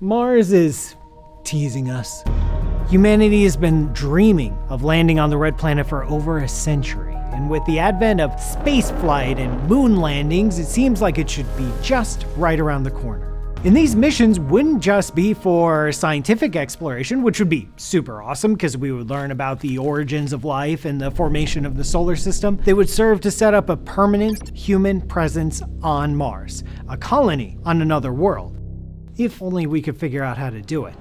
Mars is teasing us. Humanity has been dreaming of landing on the red planet for over a century, and with the advent of spaceflight and moon landings, it seems like it should be just right around the corner. And these missions wouldn't just be for scientific exploration, which would be super awesome because we would learn about the origins of life and the formation of the solar system. They would serve to set up a permanent human presence on Mars, a colony on another world. If only we could figure out how to do it.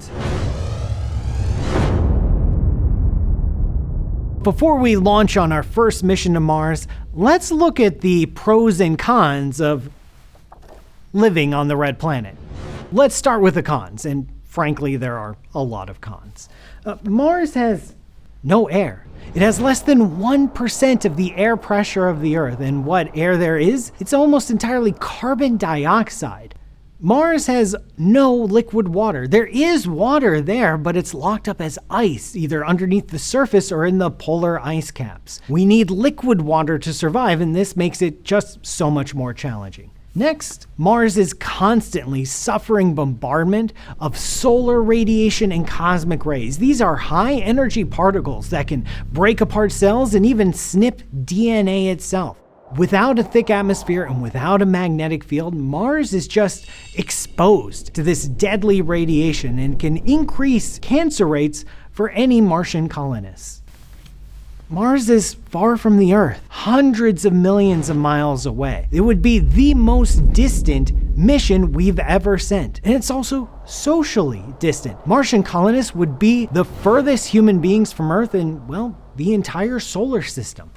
Before we launch on our first mission to Mars, let's look at the pros and cons of living on the red planet. Let's start with the cons, and frankly, there are a lot of cons. Mars has no air. It has less than 1% of the air pressure of the Earth, and what air there is, it's almost entirely carbon dioxide. Mars has no liquid water. There is water there, but it's locked up as ice, either underneath the surface or in the polar ice caps. We need liquid water to survive, and this makes it just so much more challenging. Next, Mars is constantly suffering bombardment of solar radiation and cosmic rays. These are high-energy particles that can break apart cells and even snip DNA itself. Without a thick atmosphere and without a magnetic field, Mars is just exposed to this deadly radiation and can increase cancer rates for any Martian colonists. Mars is far from the Earth, hundreds of millions of miles away. It would be the most distant mission we've ever sent. And it's also socially distant. Martian colonists would be the furthest human beings from Earth in, well, the entire solar system.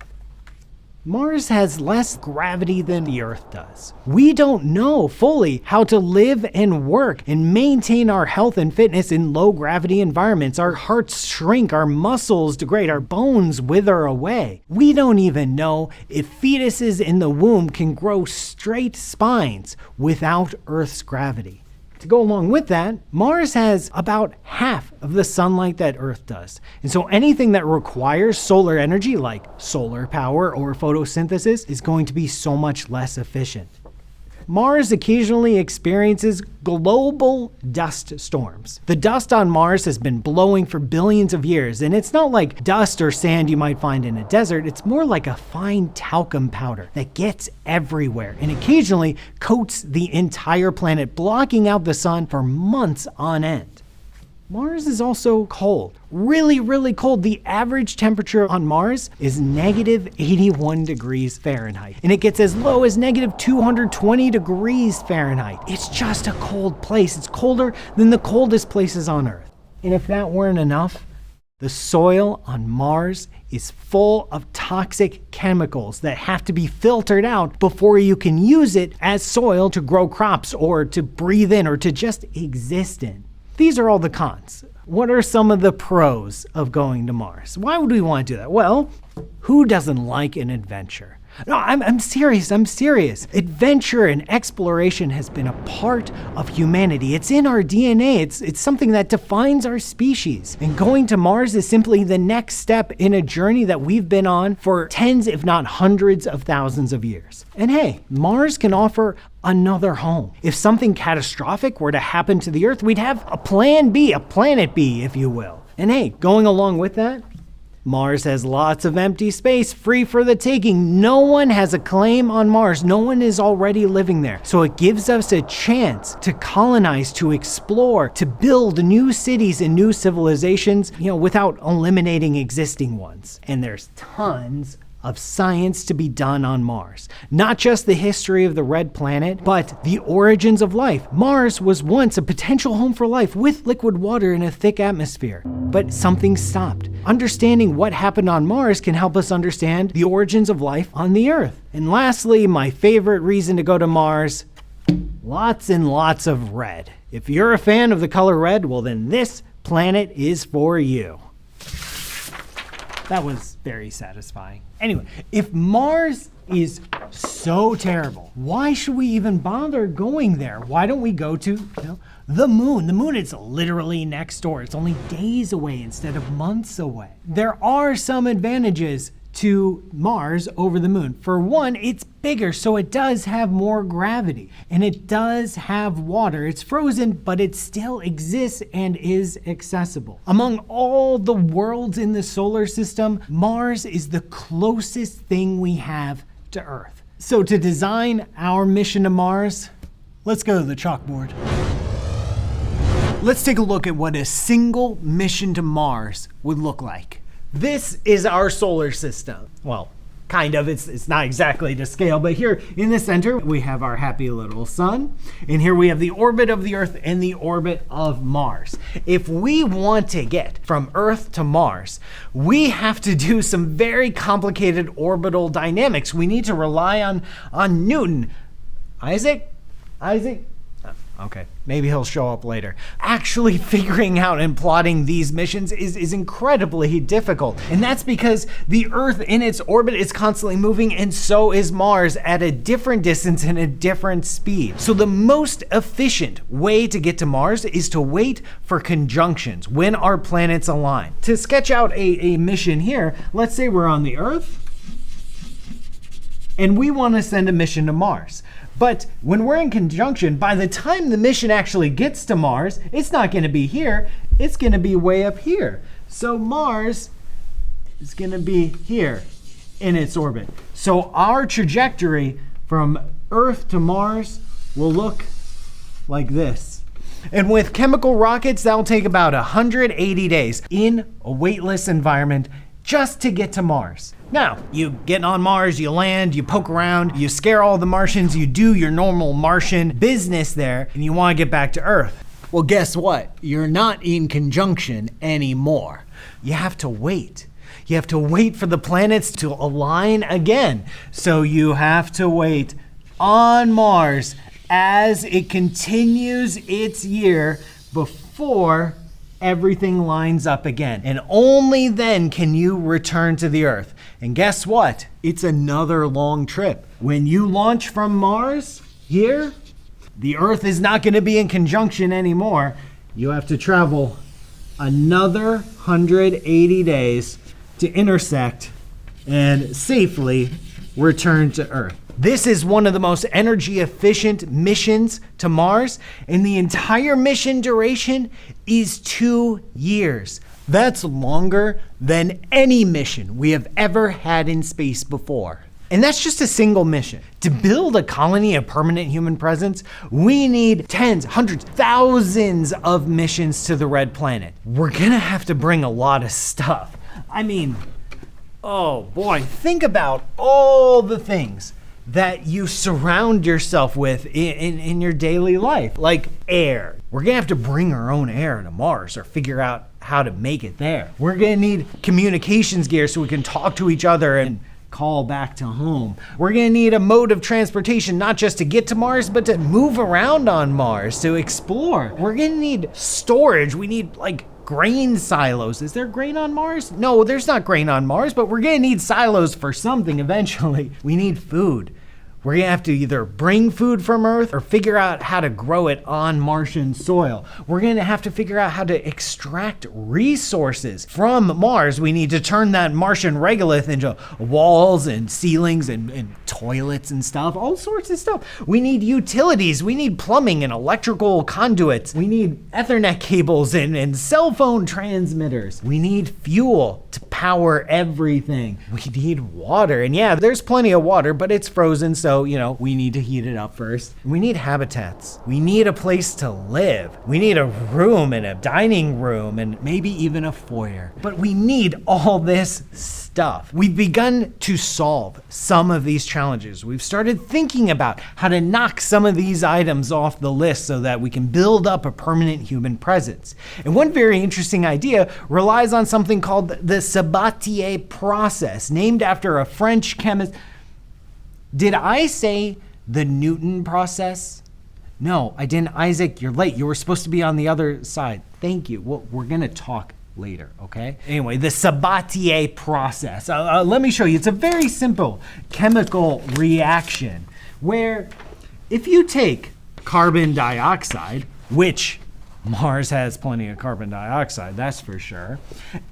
Mars has less gravity than the Earth does. We don't know fully how to live and work and maintain our health and fitness in low gravity environments. Our hearts shrink, our muscles degrade, our bones wither away. We don't even know if fetuses in the womb can grow straight spines without Earth's gravity. To go along with that, Mars has about half of the sunlight that Earth does. And so anything that requires solar energy, like solar power or photosynthesis, is going to be so much less efficient. Mars occasionally experiences global dust storms. The dust on Mars has been blowing for billions of years, and it's not like dust or sand you might find in a desert. It's more like a fine talcum powder that gets everywhere and occasionally coats the entire planet, blocking out the sun for months on end. Mars is also cold, really, really cold. The average temperature on Mars is negative 81 degrees Fahrenheit, and it gets as low as negative 220 degrees Fahrenheit. It's just a cold place. It's colder than the coldest places on Earth. And if that weren't enough, the soil on Mars is full of toxic chemicals that have to be filtered out before you can use it as soil to grow crops or to breathe in or to just exist in. These are all the cons. What are some of the pros of going to Mars? Why would we want to do that? Well, who doesn't like an adventure? No, I'm serious. Adventure and exploration has been a part of humanity. It's in our DNA. It's something that defines our species. And going to Mars is simply the next step in a journey that we've been on for tens, if not hundreds of thousands of years. And hey, Mars can offer another home. If something catastrophic were to happen to the Earth, we'd have a plan B, a planet B, if you will. And hey, going along with that, Mars has lots of empty space free for the taking. No one has a claim on Mars. No one is already living there. So it gives us a chance to colonize, to explore, to build new cities and new civilizations, without eliminating existing ones. And there's tons of science to be done on Mars. Not just the history of the red planet, but the origins of life. Mars was once a potential home for life with liquid water and a thick atmosphere, but something stopped. Understanding what happened on Mars can help us understand the origins of life on the Earth. And lastly, my favorite reason to go to Mars, lots and lots of red. If you're a fan of the color red, well then this planet is for you. That was very satisfying. Anyway, if Mars is so terrible, why should we even bother going there? Why don't we go to the moon? The moon is literally next door. It's only days away instead of months away. There are some advantages to Mars over the moon. For one, it's bigger, so it does have more gravity, and it does have water. It's frozen, but it still exists and is accessible. Among all the worlds in the solar system, Mars is the closest thing we have to Earth. So to design our mission to Mars, let's go to the chalkboard. Let's take a look at what a single mission to Mars would look like. This is our solar system. Well, kind of, it's not exactly to scale, but here in the center, we have our happy little sun. And here we have the orbit of the Earth and the orbit of Mars. If we want to get from Earth to Mars, we have to do some very complicated orbital dynamics. We need to rely on Newton. Isaac? Okay, maybe he'll show up later. Actually figuring out and plotting these missions is incredibly difficult. And that's because the Earth in its orbit is constantly moving, and so is Mars at a different distance and a different speed. So the most efficient way to get to Mars is to wait for conjunctions when our planets align. To sketch out a mission here, let's say we're on the Earth and we want to send a mission to Mars. But when we're in conjunction, by the time the mission actually gets to Mars, it's not going to be here, it's going to be way up here. So Mars is going to be here in its orbit. So our trajectory from Earth to Mars will look like this. And with chemical rockets, that'll take about 180 days in a weightless environment just to get to Mars. Now, you get on Mars, you land, you poke around, you scare all the Martians, you do your normal Martian business there, and you want to get back to Earth. Well, guess what? You're not in conjunction anymore. You have to wait. You have to wait for the planets to align again. So you have to wait on Mars as it continues its year before everything lines up again. And only then can you return to the Earth. And guess what? It's another long trip. When you launch from Mars here, the Earth is not going to be in conjunction anymore. You have to travel another 180 days to intersect and safely return to Earth. This is one of the most energy efficient missions to Mars, and the entire mission duration is 2 years. That's longer than any mission we have ever had in space before. And that's just a single mission. To build a colony of permanent human presence, we need tens, hundreds, thousands of missions to the red planet. We're gonna have to bring a lot of stuff. I mean, oh boy, think about all the things that you surround yourself with in your daily life, like air. We're gonna have to bring our own air to Mars or figure out how to make it there. We're gonna need communications gear so we can talk to each other and call back to home. We're gonna need a mode of transportation, not just to get to Mars, but to move around on Mars, to explore. We're gonna need storage. We need like grain silos. Is there grain on Mars? No, there's not grain on Mars, but we're gonna need silos for something eventually. We need food. We're gonna have to either bring food from Earth or figure out how to grow it on Martian soil. We're gonna have to figure out how to extract resources from Mars. We need to turn that Martian regolith into walls and ceilings and toilets and stuff, all sorts of stuff. We need utilities. We need plumbing and electrical conduits. We need Ethernet cables and cell phone transmitters. We need fuel to power everything. We need water. And yeah, there's plenty of water, but it's frozen, so we need to heat it up first. We need habitats. We need a place to live. We need a room and a dining room and maybe even a foyer. But we need all this stuff. We've begun to solve some of these challenges. We've started thinking about how to knock some of these items off the list so that we can build up a permanent human presence. And one very interesting idea relies on something called the Sabatier process, named after a French chemist. Did I say the Newton process? No, I didn't. Isaac, you're late. You were supposed to be on the other side. Thank you. Well, we're gonna talk later, okay? Anyway, the Sabatier process. Let me show you. It's a very simple chemical reaction where if you take carbon dioxide, which Mars has plenty of carbon dioxide, that's for sure,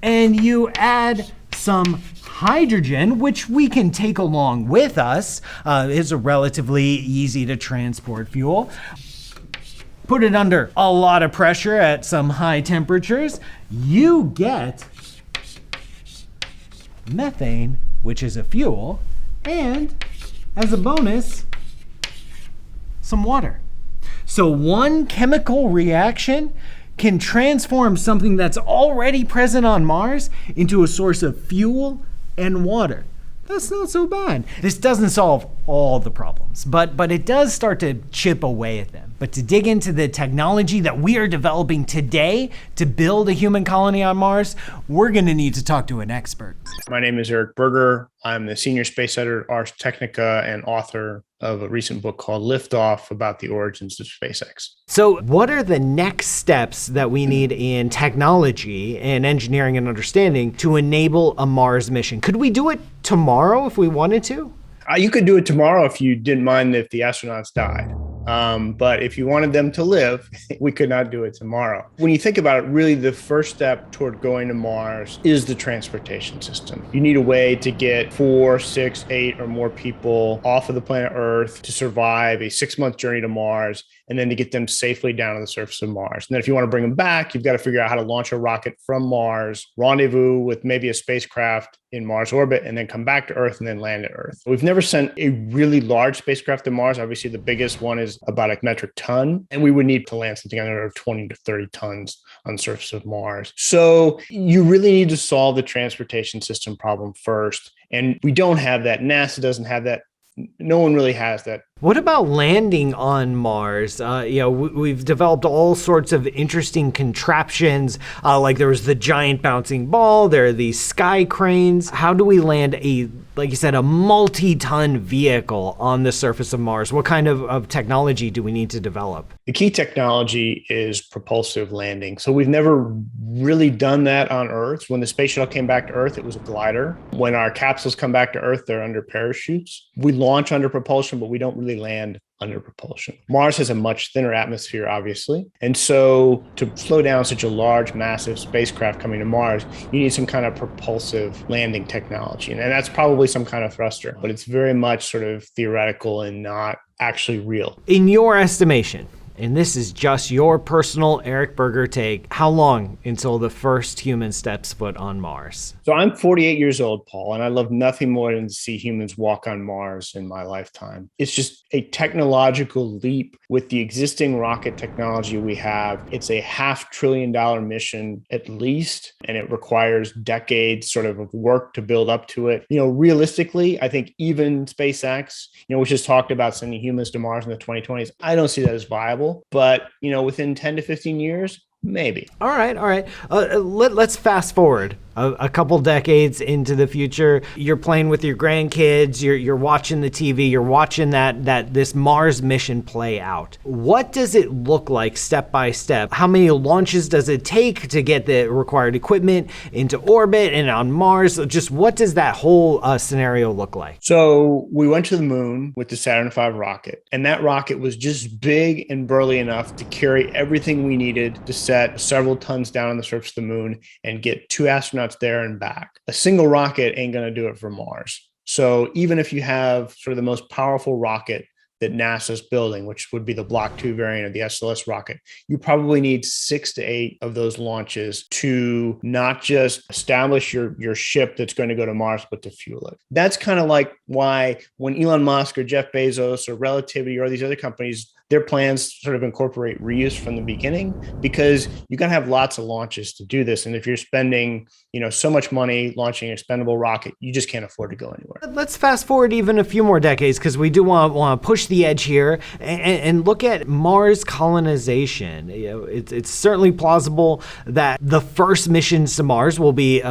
and you add some hydrogen, which we can take along with us. It's a relatively easy to transport fuel. Put it under a lot of pressure at some high temperatures. You get methane, which is a fuel, and as a bonus, some water. So one chemical reaction can transform something that's already present on Mars into a source of fuel and water. That's not so bad. This doesn't solve all the problems, but it does start to chip away at them. But to dig into the technology that we are developing today to build a human colony on Mars, we're going to need to talk to an expert. My name is Eric Berger. I'm the senior space editor at Ars Technica and author of a recent book called Liftoff about the origins of SpaceX. So what are the next steps that we need in technology and engineering and understanding to enable a Mars mission? Could we do it tomorrow if we wanted to? You could do it tomorrow if you didn't mind if the astronauts died. But if you wanted them to live, we could not do it tomorrow. When you think about it, really the first step toward going to Mars is the transportation system. You need a way to get 4, 6, 8 or more people off of the planet Earth to survive a 6-month journey to Mars, and then to get them safely down to the surface of Mars. And then if you want to bring them back, you've got to figure out how to launch a rocket from Mars, rendezvous with maybe a spacecraft in Mars orbit, and then come back to Earth and then land at Earth. We've never sent a really large spacecraft to Mars. Obviously, the biggest one is about a metric ton, and we would need to land something under 20 to 30 tons on the surface of Mars. So you really need to solve the transportation system problem first. And we don't have that. NASA doesn't have that. No one really has that. What about landing on Mars? We've developed all sorts of interesting contraptions, like there was the giant bouncing ball, there are these sky cranes. How do we land like you said, a multi-ton vehicle on the surface of Mars? What kind of technology do we need to develop? The key technology is propulsive landing. So we've never really done that on Earth. When the space shuttle came back to Earth, it was a glider. When our capsules come back to Earth, they're under parachutes. We launch under propulsion, but we don't really land under propulsion. Mars has a much thinner atmosphere, obviously. And so to slow down such a large, massive spacecraft coming to Mars, you need some kind of propulsive landing technology. And that's probably some kind of thruster, but it's very much sort of theoretical and not actually real. In your estimation, and this is just your personal Eric Berger take, how long until the first human steps foot on Mars? So I'm 48 years old, Paul, and I love nothing more than to see humans walk on Mars in my lifetime. It's just a technological leap with the existing rocket technology we have. It's a $500 billion mission at least, and it requires decades sort of work to build up to it. Realistically, I think even SpaceX, which has talked about sending humans to Mars in the 2020s, I don't see that as viable. But, within 10 to 15 years, maybe. All right. Let's fast forward a couple decades into the future. You're playing with your grandkids. You're watching the TV. You're watching this Mars mission play out. What does it look like step by step? How many launches does it take to get the required equipment into orbit and on Mars? Just what does that whole scenario look like? So we went to the moon with the Saturn V rocket, and that rocket was just big and burly enough to carry everything we needed to set several tons down on the surface of the moon and get 2 astronauts there and back. A single rocket ain't going to do it for Mars. So even if you have sort of the most powerful rocket that NASA's building, which would be the Block 2 variant of the SLS rocket, you probably need 6 to 8 of those launches to not just establish your ship that's going to go to Mars, but to fuel it. That's kind of like why when Elon Musk or Jeff Bezos or Relativity or these other companies, their plans sort of incorporate reuse from the beginning, because you got to have lots of launches to do this. And if you're spending, so much money launching an expendable rocket, you just can't afford to go anywhere. Let's fast forward even a few more decades, because we do want to push the edge here and look at Mars colonization. It's certainly plausible that the first missions to Mars will be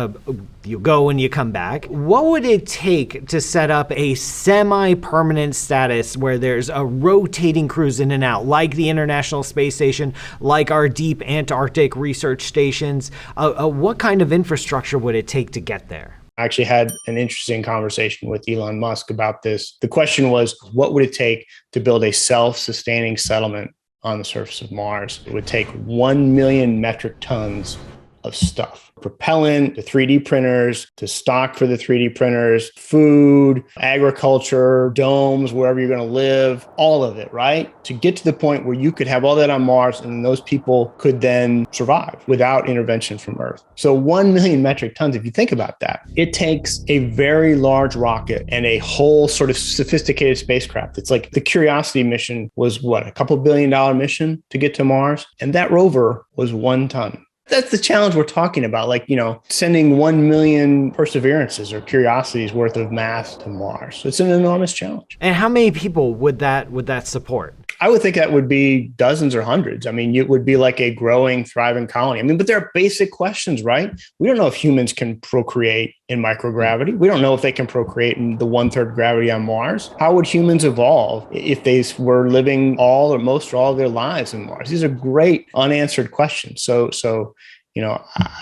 you go and you come back. What would it take to set up a semi-permanent status where there's a rotating cruise in and out, like the International Space Station, like our deep Antarctic research stations? What kind of infrastructure would it take to get there? I actually had an interesting conversation with Elon Musk about this. The question was, what would it take to build a self-sustaining settlement on the surface of Mars? It would take 1 million metric tons of stuff. Propellant, to 3D printers, to stock for the 3D printers, food, agriculture, domes, wherever you're going to live, all of it, right? To get to the point where you could have all that on Mars and those people could then survive without intervention from Earth. So 1 million metric tons, if you think about that, it takes a very large rocket and a whole sort of sophisticated spacecraft. It's like the Curiosity mission was what, a couple $1 billion mission to get to Mars? And that rover was 1 ton. That's the challenge we're talking about, like, sending 1 million Perseverances or Curiosities worth of mass to Mars. It's an enormous challenge. And how many people would that support? I would think that would be dozens or hundreds. I mean, it would be like a growing, thriving colony. I mean, but there are basic questions, right? We don't know if humans can procreate in microgravity. We don't know if they can procreate in the 1/3 gravity on Mars. How would humans evolve if they were living all or most or all of their lives in Mars? These are great unanswered questions. So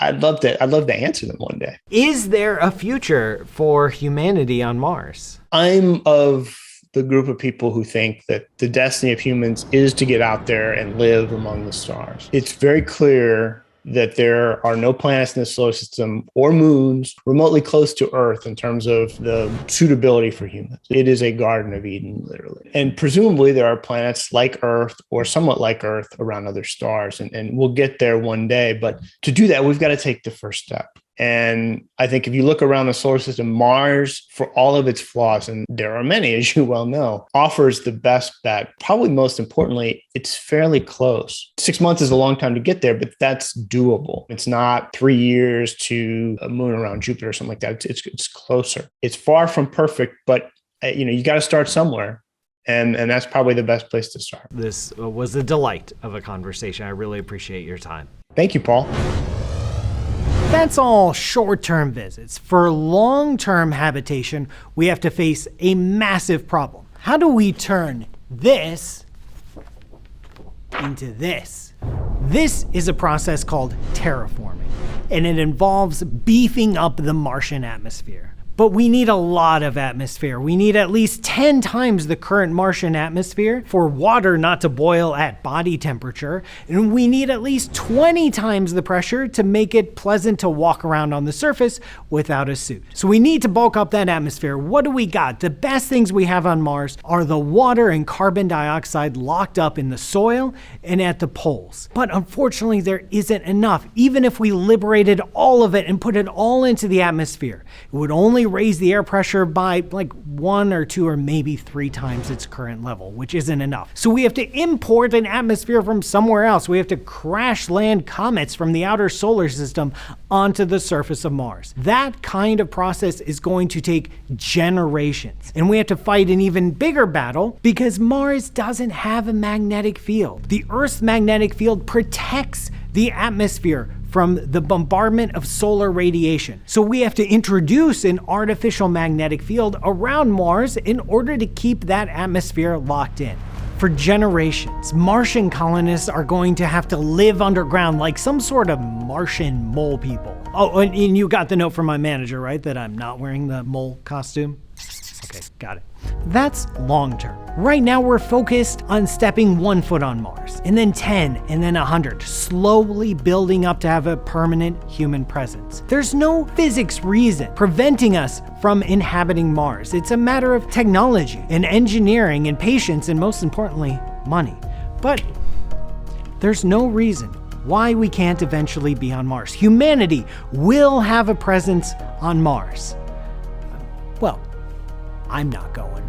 I'd love to answer them one day. Is there a future for humanity on Mars? I'm of the group of people who think that the destiny of humans is to get out there and live among the stars. It's very clear that there are no planets in the solar system or moons remotely close to Earth in terms of the suitability for humans. It is a Garden of Eden, literally. And presumably there are planets like Earth or somewhat like Earth around other stars. And we'll get there one day. But to do that, we've got to take the first step. And I think if you look around the solar system, Mars, for all of its flaws, and there are many, as you well know, offers the best bet. Probably most importantly, it's fairly close. 6 months is a long time to get there, but that's doable. It's not 3 years to a moon around Jupiter or something like that. It's closer. It's far from perfect, but you got to start somewhere. And that's probably the best place to start. This was a delight of a conversation. I really appreciate your time. Thank you, Paul. That's all short-term visits. For long-term habitation, we have to face a massive problem. How do we turn this into this? This is a process called terraforming, and it involves beefing up the Martian atmosphere. But we need a lot of atmosphere. We need at least 10 times the current Martian atmosphere for water not to boil at body temperature. And we need at least 20 times the pressure to make it pleasant to walk around on the surface without a suit. So we need to bulk up that atmosphere. What do we got? The best things we have on Mars are the water and carbon dioxide locked up in the soil and at the poles. But unfortunately, there isn't enough. Even if we liberated all of it and put it all into the atmosphere, it would only raise the air pressure by like 1 or 2 or maybe 3 times its current level, which isn't enough. So we have to import an atmosphere from somewhere else. We have to crash land comets from the outer solar system onto the surface of Mars. That kind of process is going to take generations. And we have to fight an even bigger battle because Mars doesn't have a magnetic field. The Earth's magnetic field protects the atmosphere from the bombardment of solar radiation. So we have to introduce an artificial magnetic field around Mars in order to keep that atmosphere locked in. For generations, Martian colonists are going to have to live underground like some sort of Martian mole people. Oh, and you got the note from my manager, right? That I'm not wearing the mole costume? Okay, got it. That's long term. Right now we're focused on stepping 1 foot on Mars, and then 10, and then 100, slowly building up to have a permanent human presence. There's no physics reason preventing us from inhabiting Mars. It's a matter of technology and engineering and patience and most importantly, money. But there's no reason why we can't eventually be on Mars. Humanity will have a presence on Mars. Well, I'm not going.